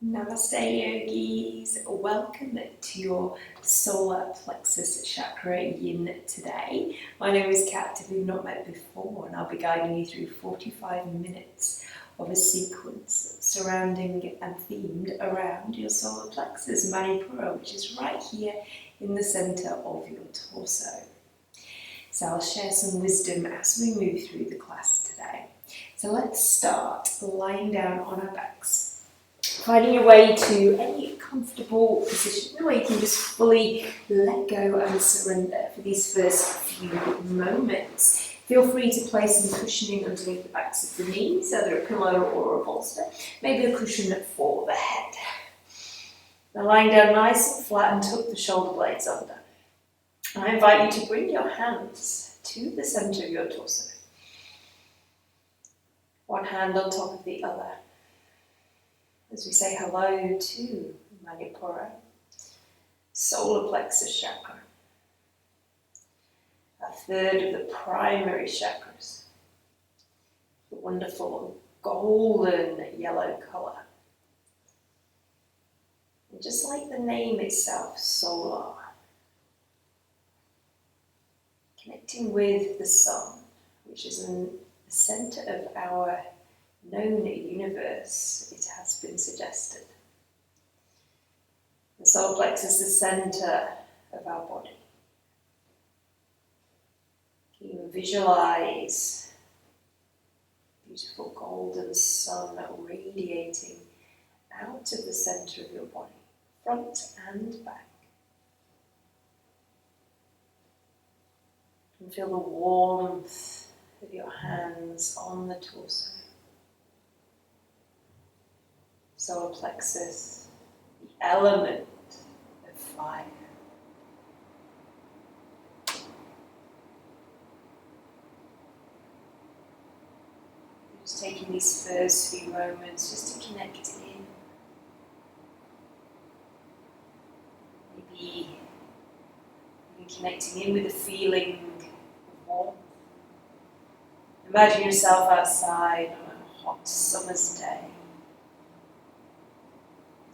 Namaste yogis, welcome to your Solar Plexus Chakra Yin today. My name is Kat, if we've not met before, and I'll be guiding you through 45 minutes of a sequence surrounding and themed around your Solar Plexus Manipura, which is right here in the centre of your torso. So I'll share some wisdom as we move through the class today. So let's start lying down on our backs. Finding your way to any comfortable position where you can just fully let go and surrender for these first few moments. Feel free to place some cushioning underneath the backs of the knees, either a pillow or a bolster, maybe a cushion for the head. Now lying down nice and flat and tuck the shoulder blades under. I invite you to bring your hands to the centre of your torso. One hand on top of the other. As we say hello to Manipura, Solar Plexus Chakra, a third of the primary chakras, the wonderful golden yellow colour. And just like the name itself, solar, connecting with the sun, which is in the centre of our known universe, it has been suggested. The solar plexus is the centre of our body. Can you visualise beautiful golden sun radiating out of the centre of your body, front and back? And feel the warmth of your hands on the torso. Solar plexus, the element of fire. Just taking these first few moments just to connect in. Maybe even connecting in with the feeling of warmth. Imagine yourself outside on a hot summer's day.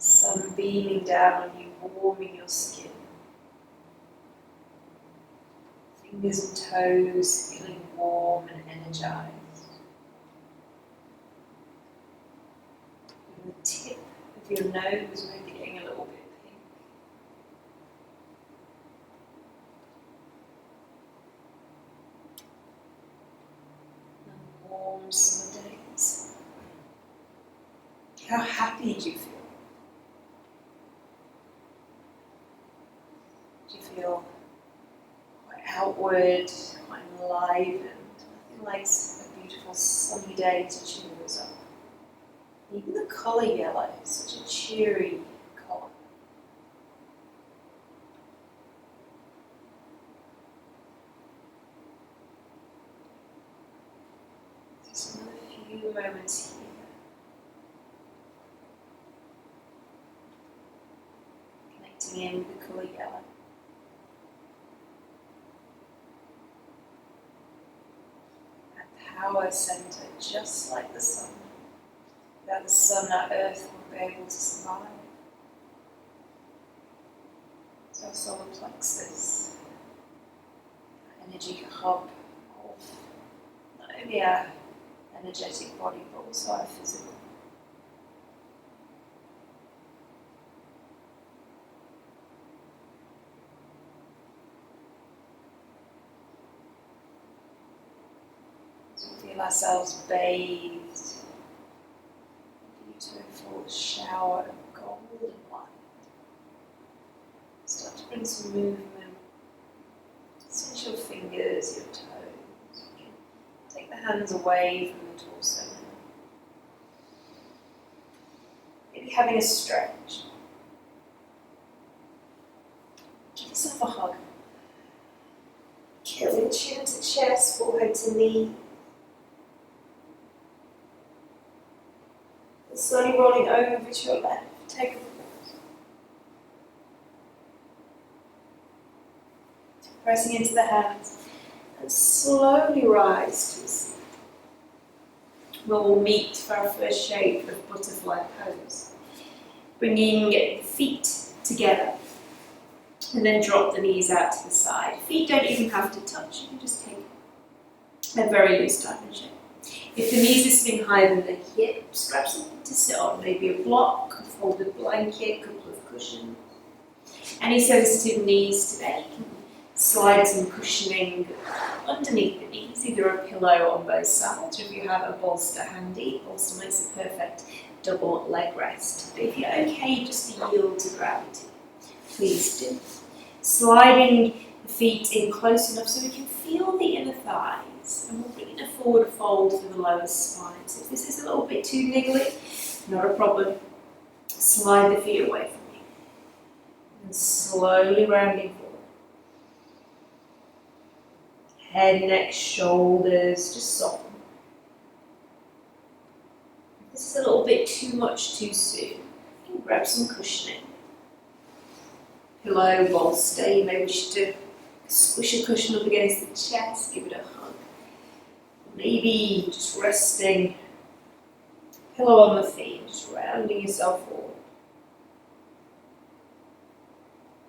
Sun beaming down on you, warming your skin. Fingers and toes feeling warm and energized. And the tip of your nose maybe getting a little bit pink. And warm summer days. How happy do you feel? Feel quite outward, quite enlivened. Nothing like a beautiful sunny day to cheer us up. Even the colour yellow, such a cheery colour. So some of the few moments here. Connecting in with the colour yellow. Power centre, just like the sun. Without the sun, our earth won't be able to survive. So our solar plexus, our energy hub of not only our energetic body, but also our physical. Feel ourselves bathed in a beautiful shower of golden light. Start to bring some movement. Cinch your fingers, your toes. You can take the hands away from the torso. Maybe having a stretch. Give yourself a hug. Curling chin to chest, forehead to knee. Slowly rolling over to your left. Take a pause. Pressing into the hands and slowly rise to a seat. Where we'll meet for our first shape of butterfly pose. Bringing the feet together. And then drop the knees out to the side. Feet don't even have to touch. You can just take a very loose dimension. If the knees are sitting higher than the hips, grab something to sit on. Maybe a block, a folded blanket, a couple of cushions. Any sensitive knees today, you can slide some cushioning underneath the knees, either a pillow on both sides, or if you have a bolster handy, bolster makes a perfect double leg rest. But if you're okay just to yield to gravity, please do. Sliding the feet in close enough so we can feel the inner thighs, and we'll bring in a forward fold for the lower spine. So if this is a little bit too niggly, not a problem. Slide the feet away from you. And slowly rounding forward. Head, neck, shoulders, just soften. If this is a little bit too much too soon, you can grab some cushioning. Pillow, bolster, you may wish to squish a cushion up against the chest, give it a hug. Maybe just resting, pillow on the feet, just rounding yourself forward.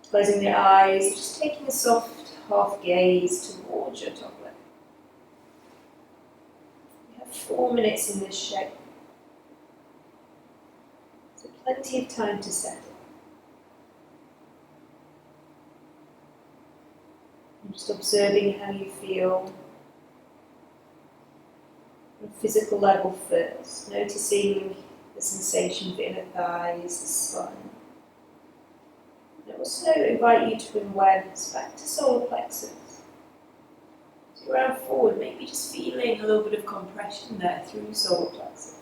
Closing the eyes, just taking a soft half gaze towards your top leg. You have 4 minutes in this shape, so plenty of time to settle. I'm just observing how you feel on a physical level first, noticing the sensation of the inner thighs, the spine. And I also invite you to bring awareness back to solar plexus. As you round forward, maybe just feeling a little bit of compression there through solar plexus.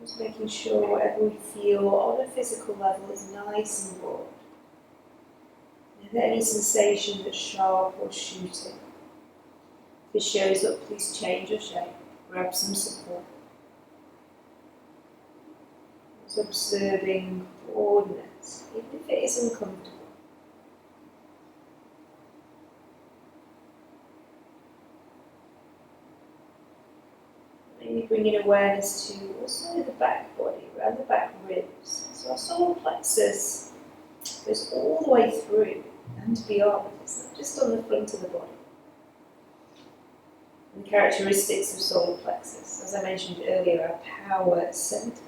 Just making sure whatever we feel on a physical level is nice and broad. And any sensation that's sharp or shooting, if it shows up, please change your shape. Grab some support. Just observing broadness, even if it is uncomfortable. Maybe bringing awareness to also the back body, around the back ribs. So our solar plexus goes all the way through and beyond. It's not just on the front of the body. And the characteristics of solar plexus, as I mentioned earlier, our power centre.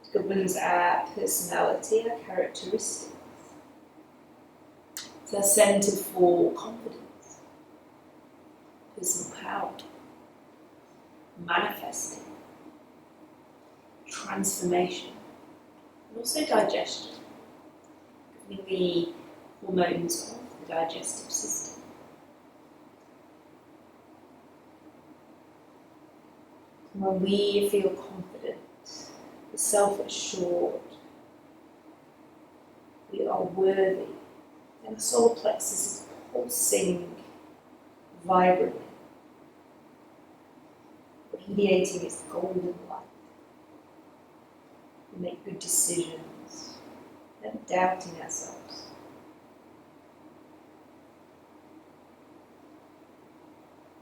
It governs our personality, our characteristics. It's our centre for confidence, personal power, manifesting, transformation, and also digestion, giving the hormones of the digestive system. When we feel confident, self-assured, we are worthy, and the solar plexus is pulsing vibrantly, radiating its golden light. We make good decisions, never doubting ourselves.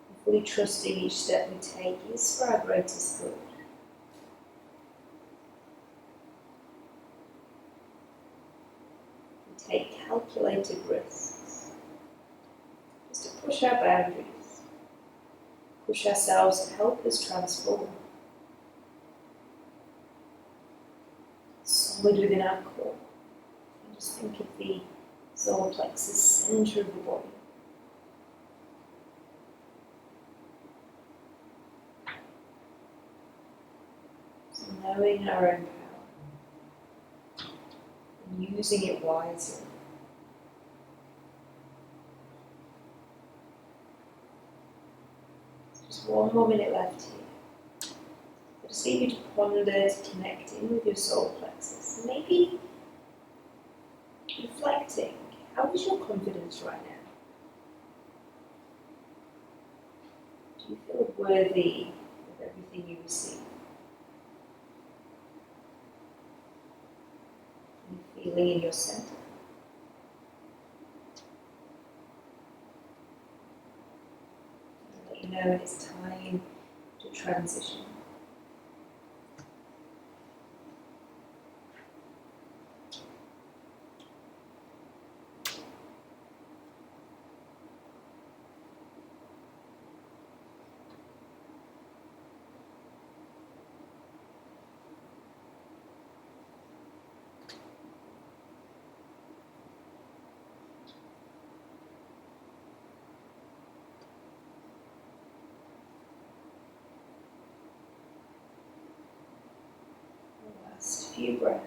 And fully trusting each step we take is for our greatest good. We take calculated risks, just to push our boundaries. Push ourselves to help us transform. Solid within our core. And just think of the solar plexus center of the body. So knowing our own power and using it wisely. Just 1 more minute left here. I just leave you to ponder, to connect in with your solar plexus. And maybe reflecting, how is your confidence right now? Do you feel worthy of everything you receive? And feeling in your center. Let you know when it's time to transition. Last few breaths.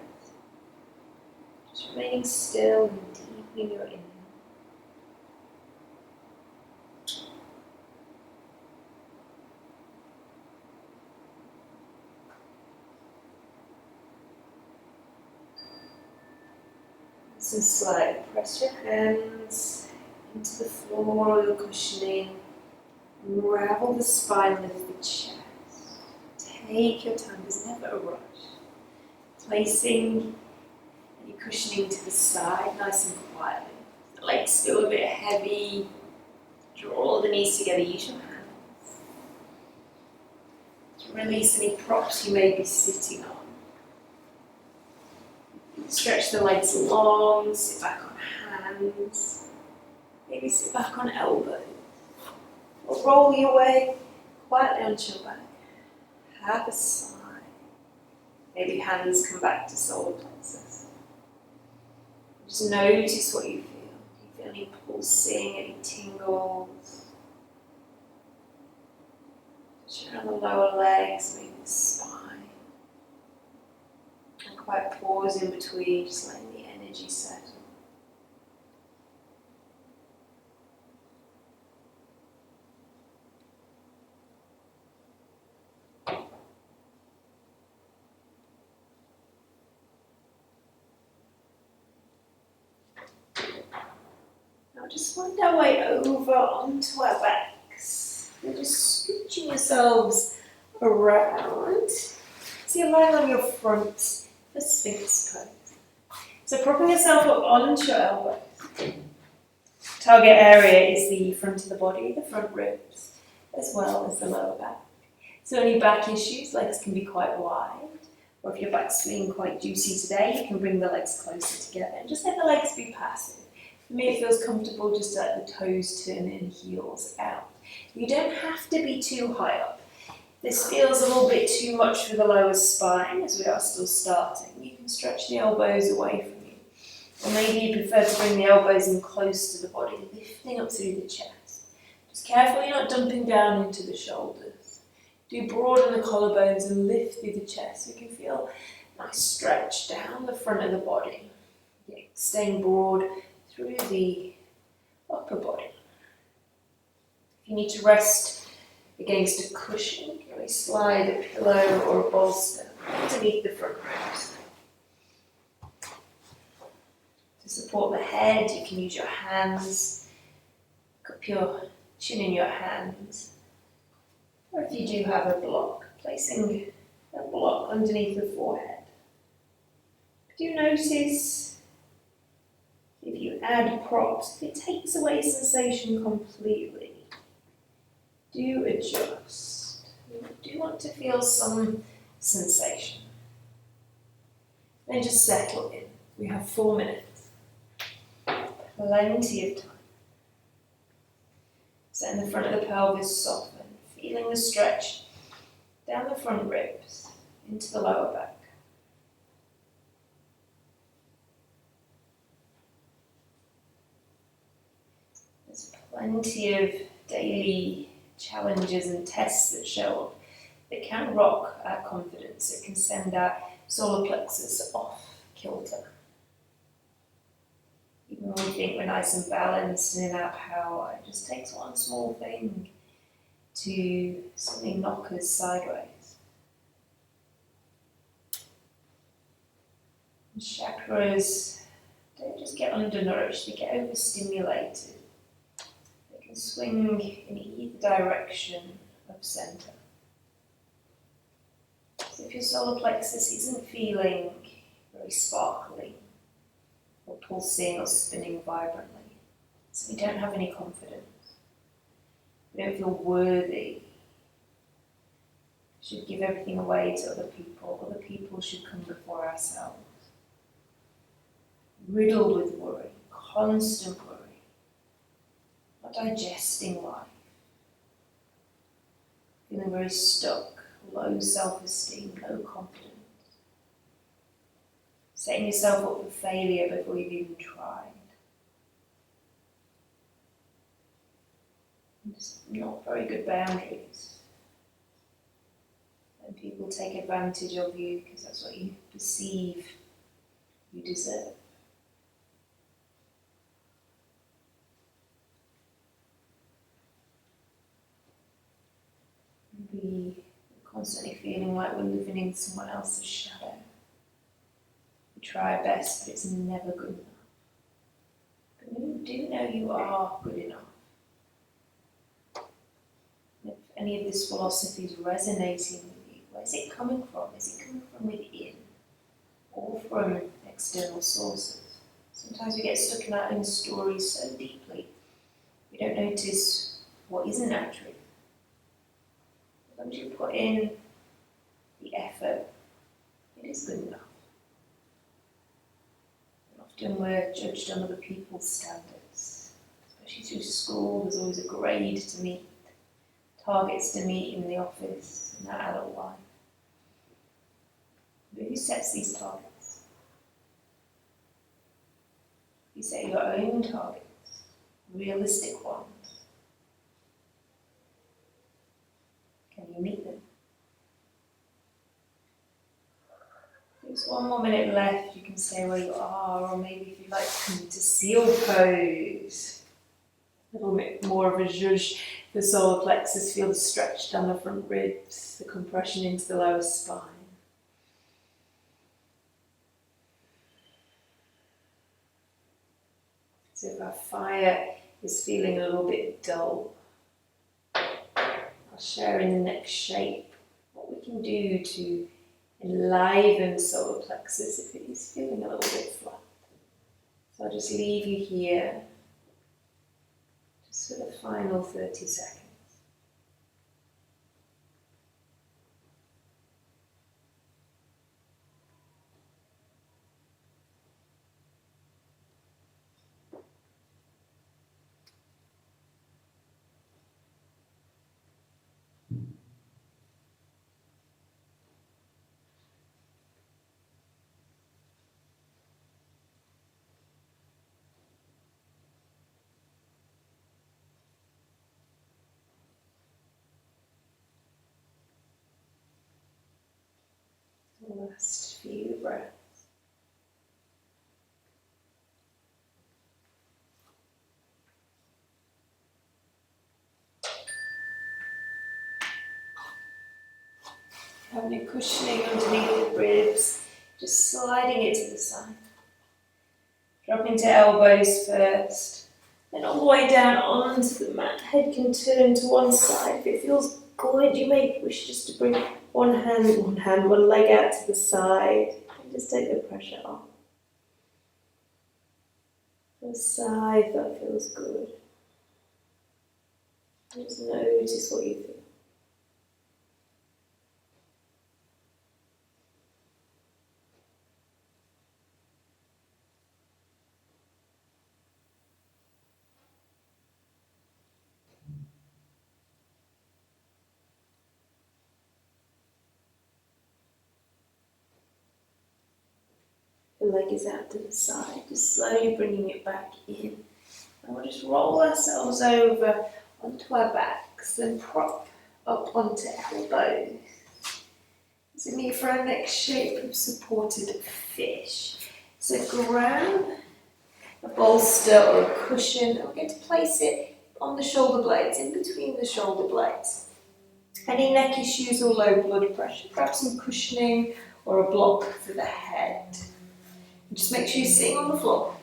Just remaining still and deepening your inhale. Some slight press your hands into the floor or the cushioning. Unravel the spine, lift the chest. Take your time, there's never a rush. Placing any cushioning to the side, nice and quietly. The legs feel a bit heavy. Draw the knees together, use your hands. To release any props you may be sitting on. Stretch the legs long, sit back on hands. Maybe sit back on elbows. Or roll your way quietly onto your back. Have a sigh. Maybe hands come back to solar plexus. Just notice what you feel. Do you feel any pulsing, any tingles? Just around the lower legs, maybe the spine. And quite pause in between, just letting the energy settle. Now just find our way over onto our backs. And just scooching yourselves around. So you're lying on your front for Sphinx pose. So propping yourself up onto your elbows. Target area is the front of the body, the front ribs, as well as the lower back. So any back issues, legs can be quite wide. Or if your back's feeling quite juicy today, you can bring the legs closer together and just let the legs be passive. For me, it feels comfortable just to let the toes turn in, heels out. You don't have to be too high up. This feels a little bit too much for the lower spine as we are still starting. You can stretch the elbows away from you. Or maybe you prefer to bring the elbows in close to the body, lifting up through the chest. Just careful you're not dumping down into the shoulders. Do broaden the collarbones and lift through the chest. So you can feel a nice stretch down the front of the body. Staying broad through the upper body. If you need to rest against a cushion, you can always slide a pillow or a bolster underneath the front ribs. To support the head, you can use your hands, cup your chin in your hands, or if you do have a block, placing a block underneath the forehead. Do notice if you add props, it takes away sensation completely. Do adjust. You do want to feel some sensation. Then just settle in. We have 4 minutes. Plenty of time. Setting the front of the pelvis soften, feeling the stretch down the front ribs into the lower back. Plenty of daily challenges and tests that show up that can rock our confidence. It can send our solar plexus off kilter. Even when we think we're nice and balanced and in our power, it just takes one small thing to suddenly knock us sideways. And chakras don't just get undernourished, they get overstimulated. Swing in either direction of center. So if your solar plexus isn't feeling very sparkly, or pulsing or spinning vibrantly. So we don't have any confidence. We don't feel worthy. We should give everything away to other people. Other people should come before ourselves. Riddled with worry, constant worry, not digesting life, feeling very stuck, low self-esteem, low confidence, setting yourself up for failure before you've even tried. Just not very good boundaries. And people take advantage of you because that's what you perceive you deserve. Maybe constantly feeling like we're living in someone else's shadow. We try our best, but it's never good enough. But when you do know you are good enough, if any of this philosophy is resonating with you, where's it coming from? Is it coming from within or from external sources? Sometimes we get stuck in our own stories so deeply, we don't notice what isn't our truth. Once you put in the effort, it is good enough. And often we're judged on other people's standards, especially through school. There's always a grade to meet, targets to meet in the office and our adult life. But who sets these targets? You set your own targets, realistic ones. Can you meet them? There's one more minute left. You can stay where you are, or maybe if you'd like to come into seal pose. A little bit more of a zhuzh. The solar plexus, feel the stretch down the front ribs, the compression into the lower spine. So if our fire is feeling a little bit dull, I'll share in the next shape what we can do to enliven solar plexus if it is feeling a little bit flat. So I'll just leave you here just for the final 30 seconds. Last few breaths. Having a cushioning underneath the ribs, just sliding it to the side. Dropping to elbows first, then all the way down onto the mat. Head can turn to one side. If it feels good, you may wish just to bring one leg out to the side, and just take the pressure off. The side that feels good. Just notice what you feel. The leg is out to the side, just slowly bringing it back in. And we'll just roll ourselves over onto our backs and prop up onto elbows. So me for our next shape of supported fish. So grab a bolster or a cushion, and we're going to place it on the shoulder blades, in between the shoulder blades. Any neck issues or low blood pressure, grab some cushioning or a block for the head. Just make sure you're sitting on the floor.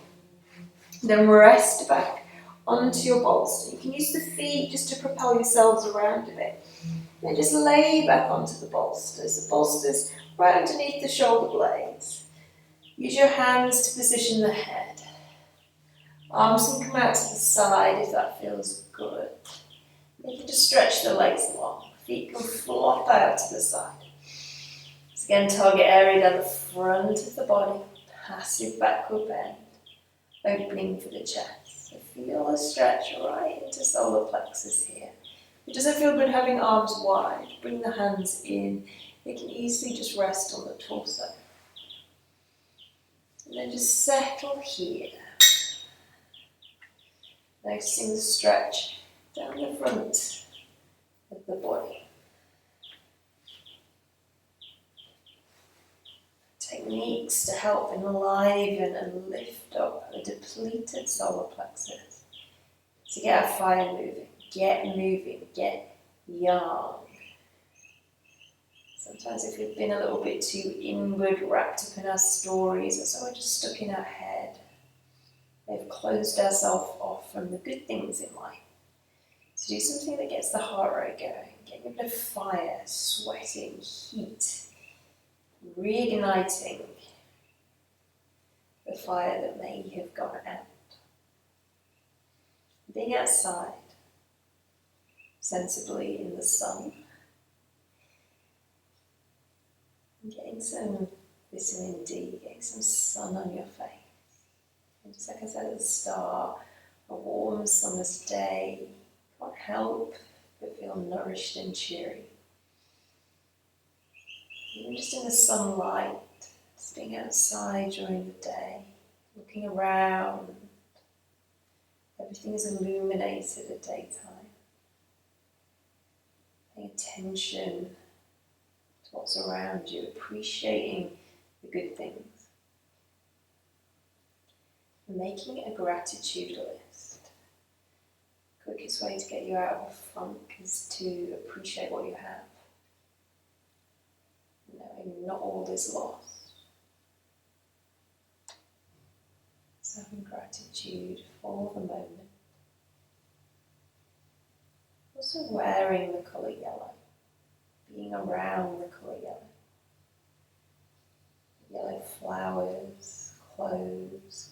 Then rest back onto your bolster. You can use the feet just to propel yourselves around a bit. Then just lay back onto the bolsters. The bolsters right underneath the shoulder blades. Use your hands to position the head. Arms can come out to the side if that feels good. You can just stretch the legs long. Feet can flop out to the side. So again, target area down the front of the body. Passive backward bend. Opening for the chest. So feel a stretch right into solar plexus here. If it doesn't feel good having arms wide, bring the hands in. They can easily just rest on the torso. And then just settle here. Noticing the stretch down the front of the body. Techniques to help enliven and lift up a depleted solar plexus. To get our fire moving, get young. Sometimes if we've been a little bit too inward, wrapped up in our stories, or so we're just stuck in our head, we've closed ourselves off from the good things in life. So do something that gets the heart rate going, getting a bit of fire, sweating, heat, reigniting the fire that may have gone out. Being outside, sensibly in the sun, and getting some vitamin D, getting some sun on your face. And just like I said at the start, a warm summer's day can't help but feel nourished and cheery. Even just in the sunlight, just being outside during the day, looking around, everything is illuminated at daytime. Paying attention to what's around you, appreciating the good things. And making a gratitude list. The quickest way to get you out of a funk is to appreciate what you have. Knowing not all is lost. So having gratitude for the moment. Also wearing the colour yellow. Being around the colour yellow. Yellow flowers, clothes,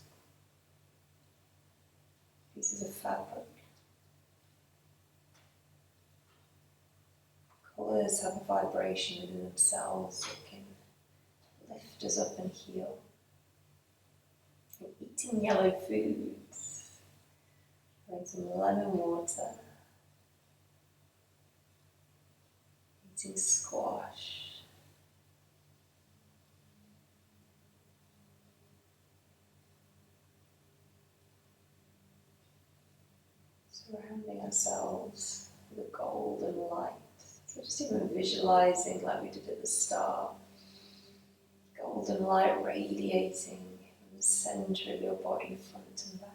pieces of fabric. Colours have a vibration within themselves that can lift us up and heal. And eating yellow foods, having some lemon water, eating squash, surrounding ourselves with a golden light. So just even visualizing like we did at the start, golden light radiating from the centre of your body, front and back,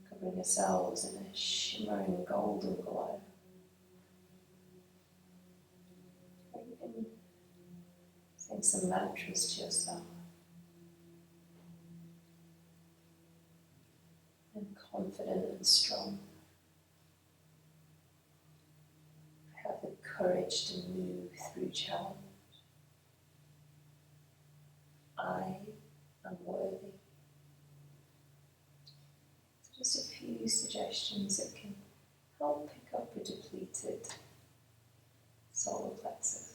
covering yourselves in a shimmering golden glow. Or you can sing some mantras to yourself. And confident and strong. Have the courage to move through challenge. I am worthy. So just a few suggestions that can help pick up a depleted solar plexus.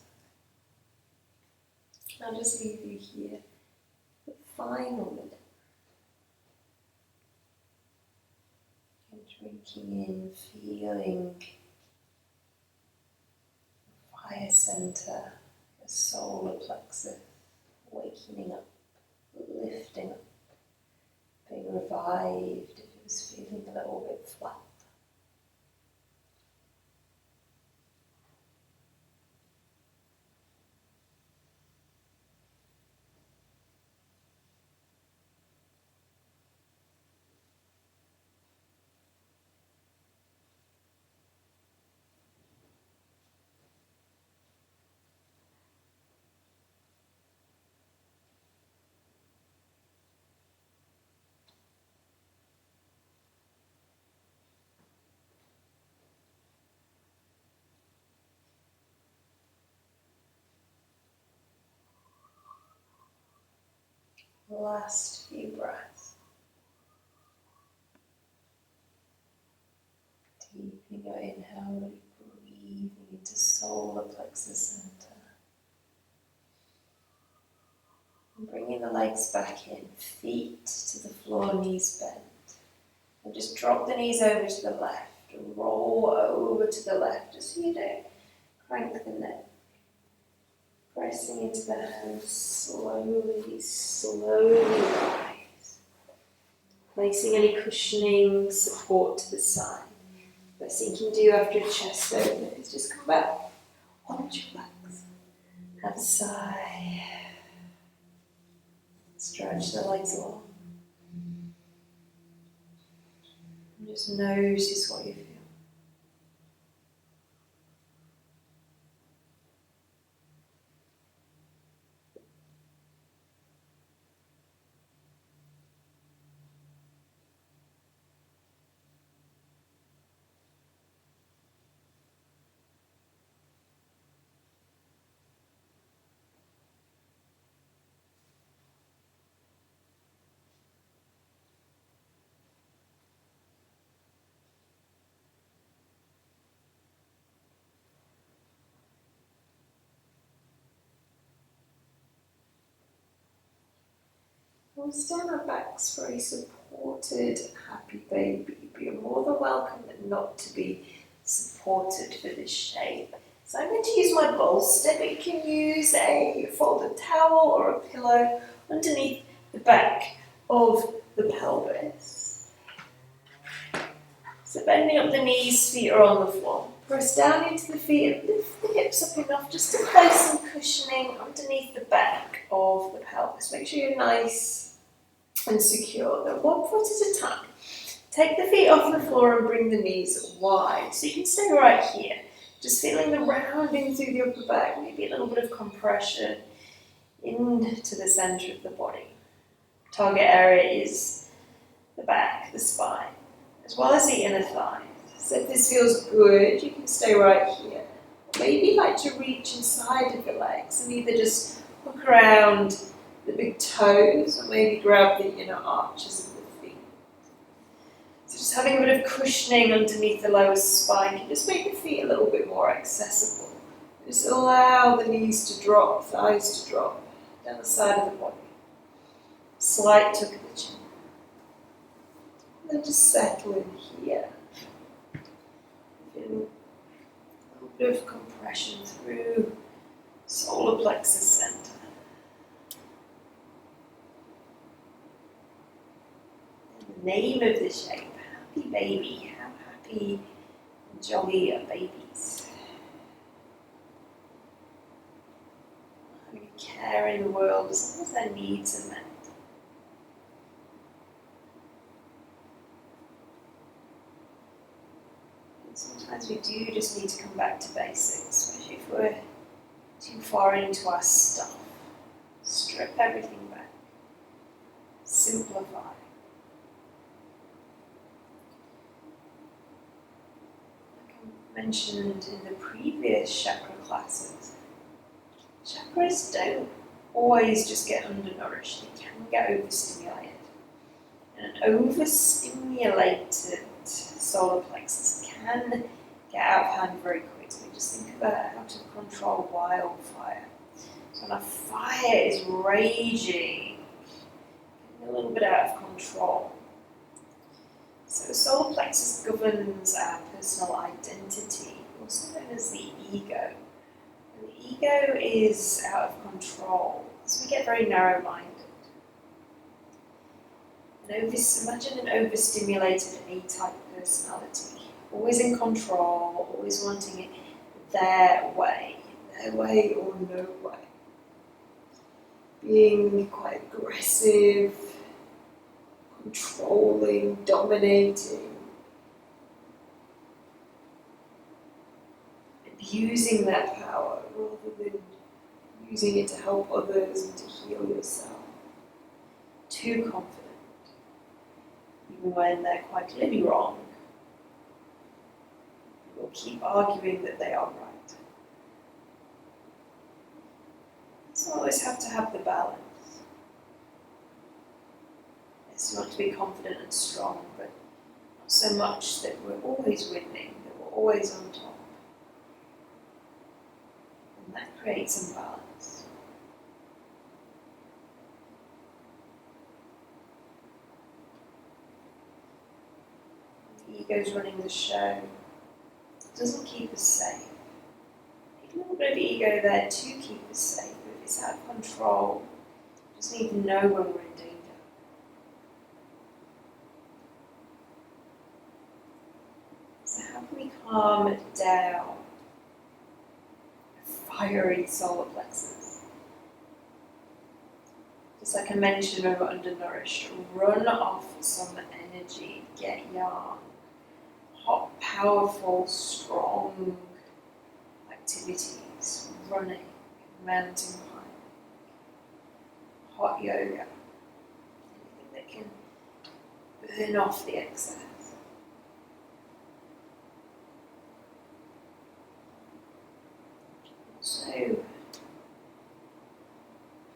I'll just leave you here the final minute. And drinking in, feeling the fire center, the solar plexus, waking up, lifting up, being revived if it was feeling a little bit flat. Last few breaths. Deepening your inhale, really breathing into solar plexus center. And bringing the legs back in, feet to the floor, knees bent. And just drop the knees over to the left, roll over to the left as you do. Crank the neck. Pressing into the hands, slowly, slowly rise. Placing any cushioning support to the side. Best thing you can do after a chest open is just come back onto your legs. Have a sigh. Stretch the legs long. And just notice what you feel. We'll stand our backs very supported, happy baby. But you're more than welcome not to be supported for this shape. So I'm going to use my bolster, but you can use a folded towel or a pillow underneath the back of the pelvis. So bending up the knees, feet are on the floor. Press down into the feet and lift the hips up enough just to place some cushioning underneath the back of the pelvis. Make sure you're nice and secure. Then 1 foot at a time. Take the feet off the floor and bring the knees wide. So you can stay right here. Just feeling the rounding through the upper back, maybe a little bit of compression into the centre of the body. Target area is the back, the spine, as well as the inner thighs. So if this feels good, you can stay right here. Maybe you like to reach inside of the legs and either just hook around the big toes or maybe grab the inner arches of the feet. So just having a bit of cushioning underneath the lower spine can just make the feet a little bit more accessible. Just allow the knees to drop, thighs to drop down the side of the body. Slight tuck of the chin. And then just settle in here. Feeling a little bit of compression through solar plexus center. And the name of the shape, happy baby. How happy and jolly are babies? Having a care in the world as long as their needs are met. Sometimes we do just need to come back to basics, especially if we're too far into our stuff. Strip everything back. Simplify. Like I mentioned in the previous chakra classes, chakras don't always just get undernourished, they can get overstimulated. And an overstimulated solar plexus can get out of hand very quickly. Just think about how to control wildfire. So when a fire is raging, getting a little bit out of control. So the solar plexus governs our personal identity, also known as the ego. And the ego is out of control, so we get very narrow-minded. Imagine an overstimulated A-type personality, always in control, always wanting it their way or no way. Being quite aggressive, controlling, dominating, abusing that power rather than using it to help others and to heal yourself. Too confident. Even when they're quite clearly wrong, will keep arguing that they are right. You always have to have the balance. So not to be confident and strong, but not so much that we're always winning, that we're always on top. And that creates imbalance. The ego's running the show. It doesn't keep us safe. A little bit of ego there to keep us safe, but if it's out of control, we just need to know when we're in danger. So how can we calm down a fiery solar plexus? Just like I mentioned when we're undernourished, run off some energy, get young, hot, powerful, strong activities, running, mountain climbing, hot yoga, anything that can burn off the excess. So,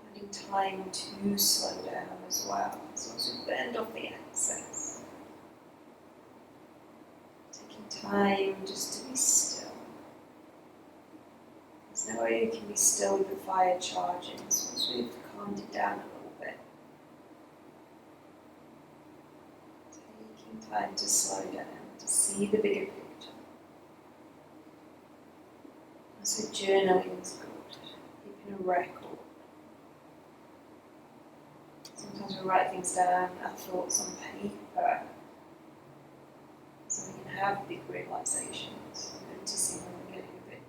finding time to slow down as well, as long as we've burned off the excess. Taking time just to be still. There's no way you can be still with the fire charging, as long as we've calmed it down a little bit. Taking time to slow down, to see the bigger picture. So journaling is good, keeping a record. Sometimes we write things down, our thoughts on paper, so we can have big realizations, noticing when we're getting a bit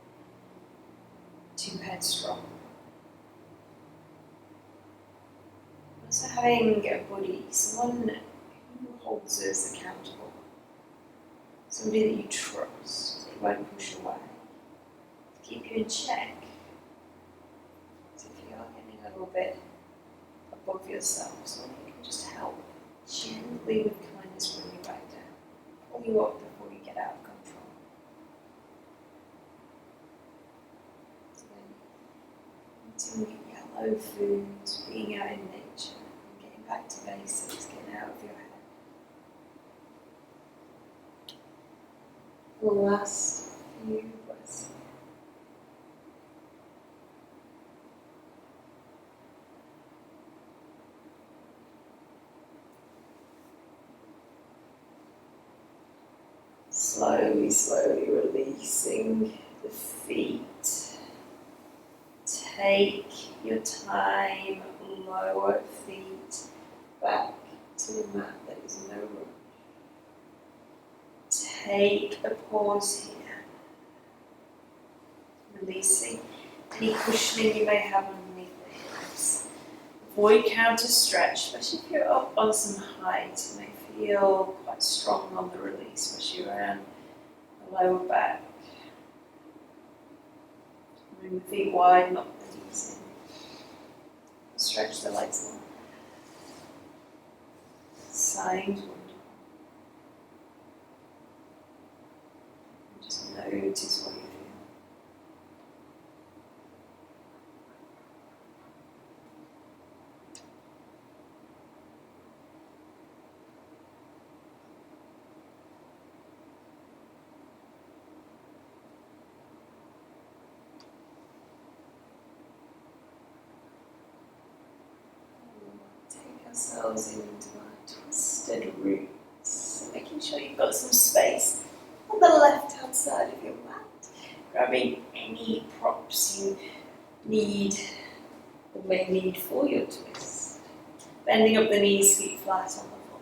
too headstrong. Also having a buddy, someone who holds us accountable, somebody that you trust, that you won't push away, to keep you in check. So if you are getting a little bit above yourself, someone who can just help gently with kindness bring you back down, pull you up before you get out of control. So eating yellow foods, being out in nature, and getting back to basics, getting out of your head. The last few breaths. Slowly, slowly releasing the feet. Take your time, lower feet back to the mat. There is no rush. Take a pause here. Releasing any cushioning you may have underneath the hips. Avoid counter stretch, especially if you're up on some height. You may feel quite strong on the release, especially around the lower back. Bring the feet wide, not the knees in. Stretch the legs long. Sighing's wonderful. And just notice what you feel. Ourselves into our twisted roots, making sure you've got some space on the left hand side of your mat, grabbing any props you need or may need for your twist, bending up the knees, feet flat on the floor,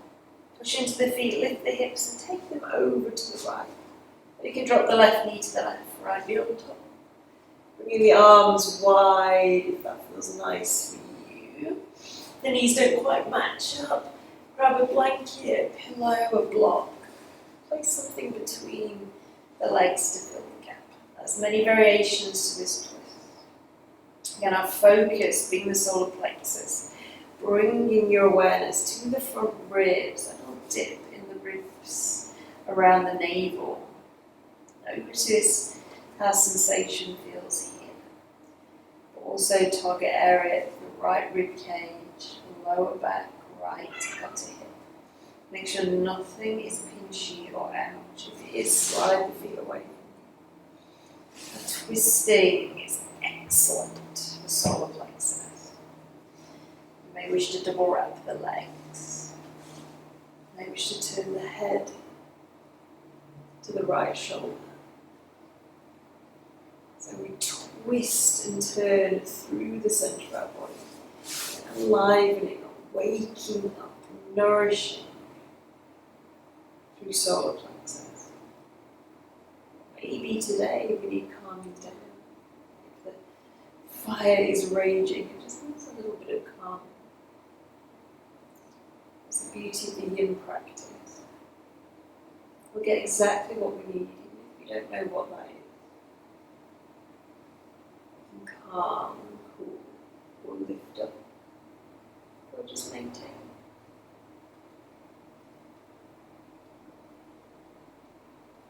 push into the feet, lift the hips and take them over to the right. You can drop the left knee to the left, right knee on top, bringing the arms wide if that feels nice for you. The knees don't quite match up. Grab a blanket, a pillow, a block. Place something between the legs to fill the gap. There's many variations to this twist. Again, our focus being the solar plexus, bringing your awareness to the front ribs, a little dip in the ribs around the navel. Notice how sensation feels here. But also target area of the right rib cage, lower back, right gut to hip. Make sure nothing is pinchy or ouch. If it is, slide the feet away. The twisting is excellent for solar plexus. You may wish to double wrap the legs. You may wish to turn the head to the right shoulder. So we twist and turn through the centre of our body, enlivening, waking up, nourishing through solar plexus. Maybe today we need calming down. If the fire is raging, it just needs a little bit of calm. It's the beauty of the yin practice. We'll get exactly what we need, even if we don't know what that is. We can calm, cool, or lift up, or just maintain.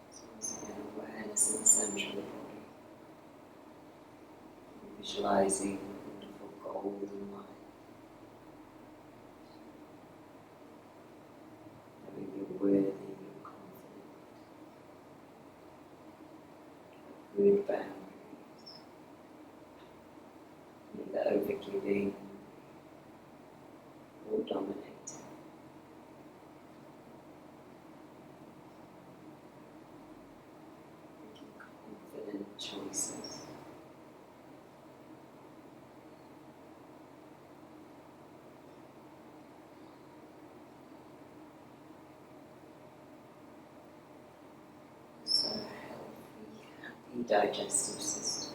So once again, awareness in the centre of the body. Visualising wonderful golden light. Knowing you're worthy, you're confident. Good boundaries. Neither overgiving or dominating. Making confident choices. So healthy, happy digestive system.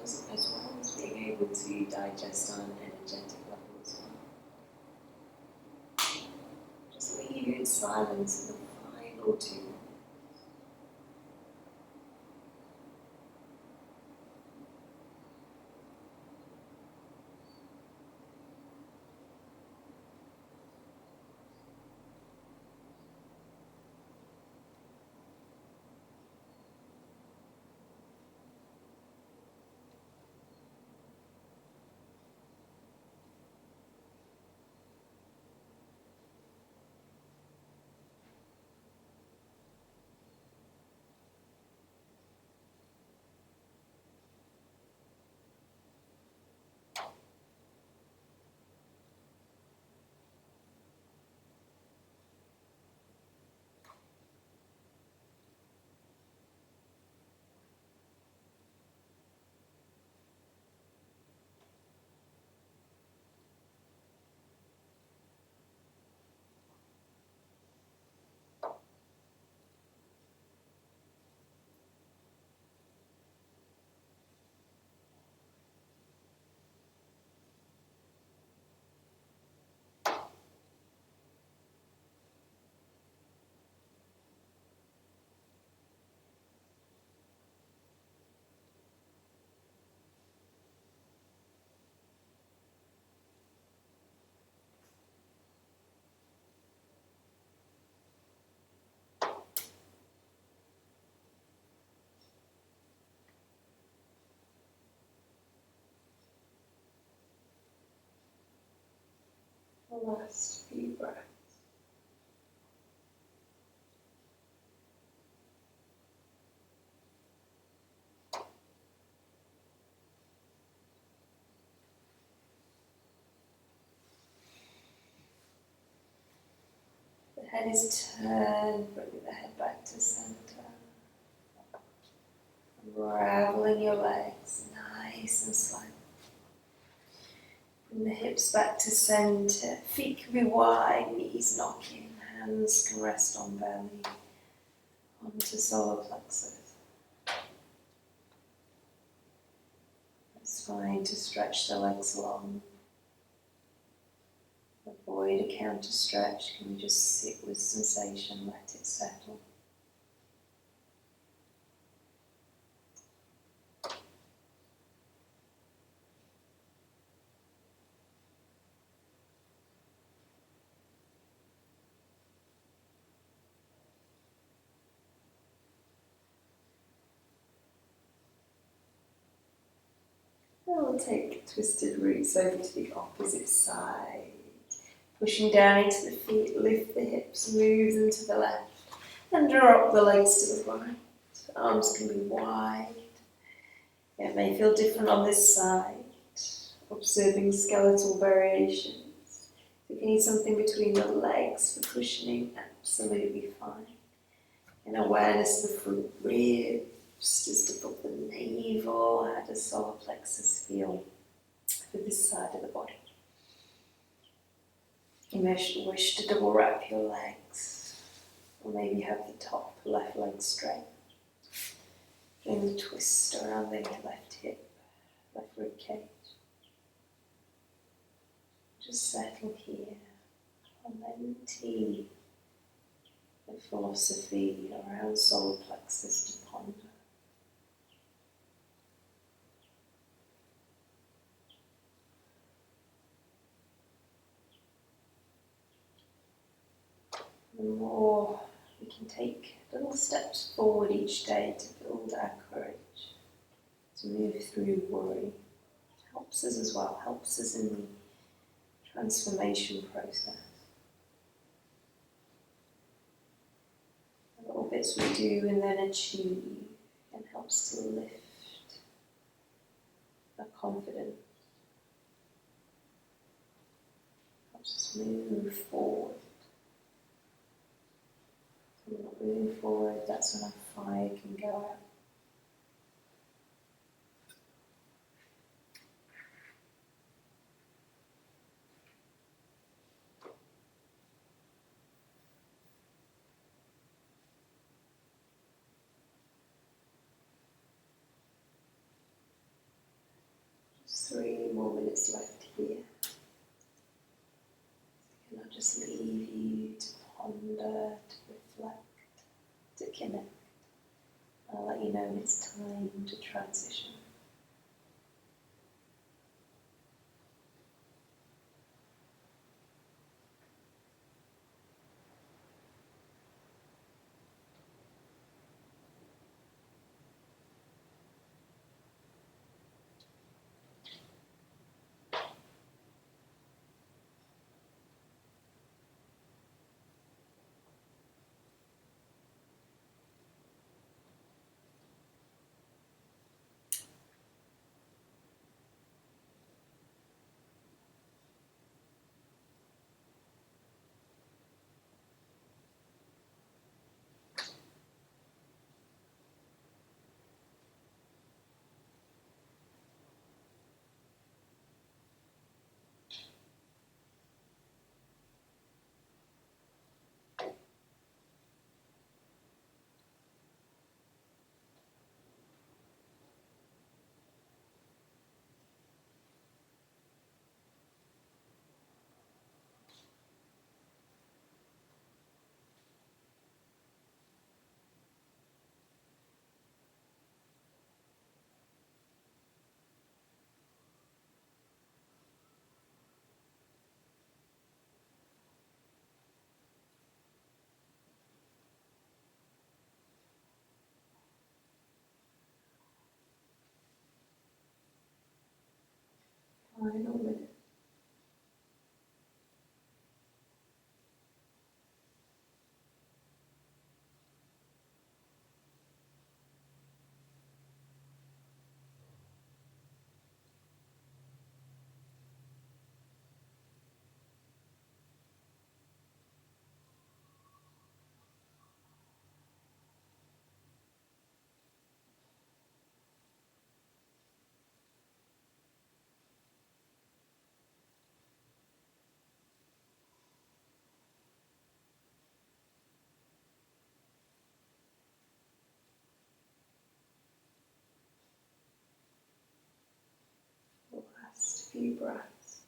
As well as being able to digest on an energetic level as well. Just leave you in silence for the final 2 minutes. The last few breaths. The head is turned, bringing the head back to centre. Unraveling your legs, nice and slow. Bring the hips back to centre. Feet can be wide, knees knocking, hands can rest on belly, onto solar plexus. It's fine to stretch the legs long. Avoid a counter stretch. Can you just sit with sensation, let it settle. And we'll take twisted roots over to the opposite side. Pushing down into the feet, lift the hips, move them to the left, and drop the legs to the right. Arms can be wide. It may feel different on this side. Observing skeletal variations. If you need something between the legs for cushioning, absolutely fine. And awareness of the front ribs, just above the navel. How does solar plexus feel for this side of the body? You may wish to double wrap your legs, or maybe have the top left leg straight. Doing the twist around the left hip, left rib cage. Just settle here, and then tea, the philosophy around solar plexus to ponder. The more we can take little steps forward each day to build our courage, to move through worry. It helps us as well, helps us in the transformation process. The little bits we do and then achieve and helps to lift our confidence, helps us move forward. So we're not moving forward, that's when our fire can go out. Just 3 more minutes left here. And I'll just leave you to ponder, to reflect, to connect. I'll let you know when it's time to transition. Final minute. Last few breaths.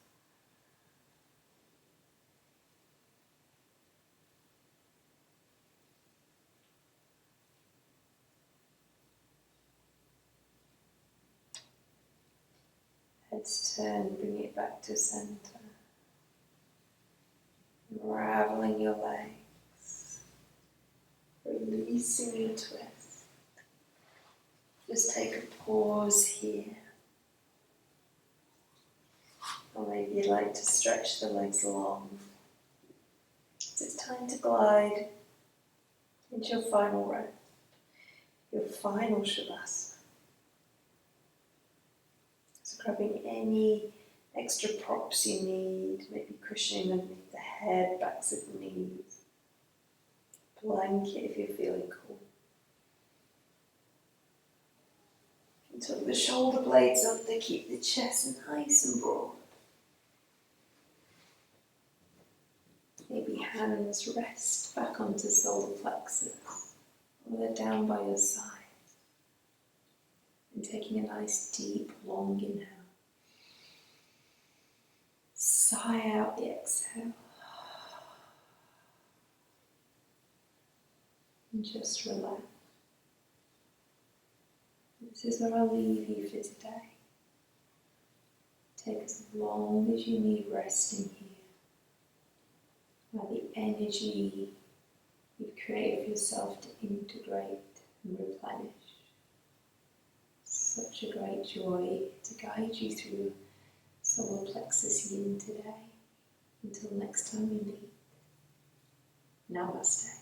Heads turn, bring it back to center. Unraveling your legs. Releasing your twist. Just take a pause here. Or maybe you'd like to stretch the legs long So it's time to glide into your final rest, your final Shavasana. So grabbing any extra props you need, maybe cushioning underneath the head, backs of the knees, blanket if you're feeling cool. And tuck the shoulder blades up to keep the chest nice and broad. Maybe hands rest back onto solar plexus, or they're down by your side. And taking a nice deep long inhale. Sigh out the exhale. And just relax. This is where I'll leave you for today. Take as long as you need resting here. Allow the energy you've created for yourself to integrate and replenish. Such a great joy to guide you through solar plexus yin today. Until next time we meet. Namaste.